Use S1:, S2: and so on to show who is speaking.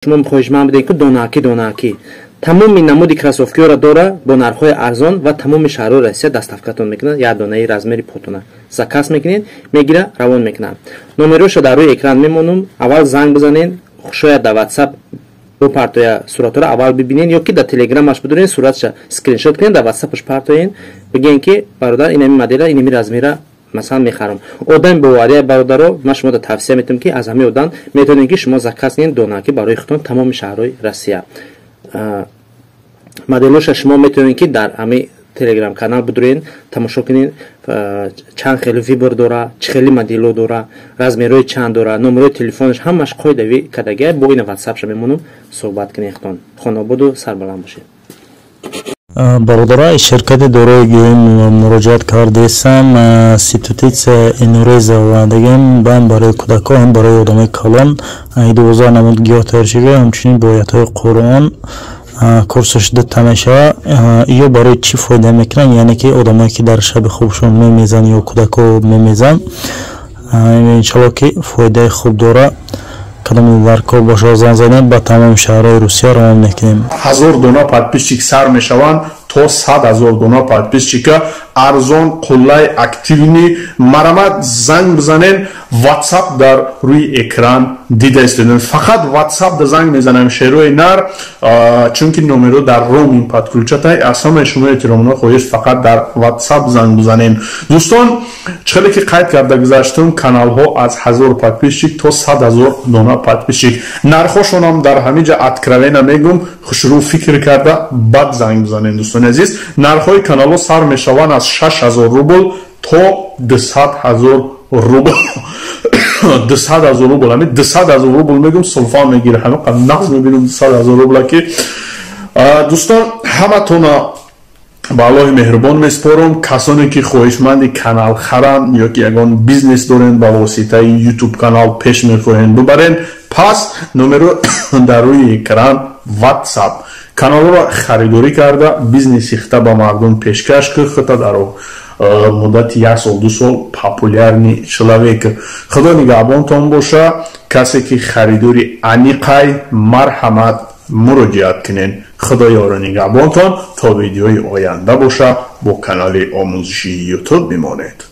S1: شما خواهشمند بدین که دوناکی تمام نمودی کراسوفکی را داره با نرخ‌های ارزان و تمام شهرهای روسیه دستافکتون میکنه. یک دانه رزمری پوتونه زکاس میکنین میگیره روان میکنه. نمرش در روی اکران میمونم. اول زنگ بزنین، شاید در واتساپ دو پارتوی صورت را اول ببینین یا که در تلگرامش بدونین صورتش اسکرین شات کنین در واتساپش پارتوین بگین که برادر اینمی مدل اینمی رزمیره مثلا میخرم. آدم به وعده برادر ما شما توصیه میتونم که از همه آدم میتونین که شما زکاس کنین دوناکی برای خودتون تمام شهرهای روسیه. مدلش شما میتونین که در همه تلگرام کانال بدرین تماشا کنین چند خیلی ویبر داره، چه خیلی مدلو داره، رزمیرای چند داره، نمره تلفنش همش قاعده کداگه با این واتساپ ش میمونم صحبت کنین. خانه بود سربلند باشید.
S2: برادرای شرکت دارای گویم مراجعت کردیم سیتوتیت اینوریزا و دیگه برای کودکان برای آدمای کلان 2000 نمود گیاه ترجیحه همچنین بایدهای قرآن کورسش دتا میشه. یا برای چی فایده میکنن؟ یعنی که آدمایی که در شب خوبشون میمیزن یا کودکا میمیزن انشالله که فایده خوب داره. کدام لارکو باشه زن زدن با تمام شهرهای روسیه رو میکنیم.
S3: 1000 دونه подписчик сар мешаванд то 100,000 дона подписчика арзон қуллай активни марамат занг бизанен WhatsApp дар руи экран дида истодем. Фақат WhatsApp да занг мезанам шерои нар чунки номеро дар roaming подключатай аз ҳамаи шумо эҳтиромона хоҳиш фақат дар WhatsApp занг бизанем. дӯстон чиқаре ки қайд карда гузаштум каналҳо аз 1000 подписчик то 100,000 дона подписчик нархошонам дар ҳамиҷа откровена мегум хушрӯ фикр карда бад занг бизанем. дӯстон азиз нархҳои каналҳо сар мешаванд аз 6000 рубл то 200,000 рубл. 200,000 рубл ами 200,000 рубл мегум сулфа мегире ҳама нағз мебинам 200,000 рубл ки дӯстон ҳаматона ба аллоҳи меҳрубон меспорам. касоне ки хоҳишманди канал харанд ё ки ягон бизнес дорен ба воситаи YouTube канал пеш мехоҳен бибарен пас номеро дар рӯи экран WhatsApp каналро харидорӣ карда бизнес ихта ба мардум пешкаш кӣ хата дар муддати 1 сол 2 сол популярни человек. худо нигаҳбонтон боша. касе ки харидори аниқай марҳамат муроҷиат кунен. худоёро нигаҳбонтон то видеои оянда боша бо канали омӯзиши YouTube бимонед.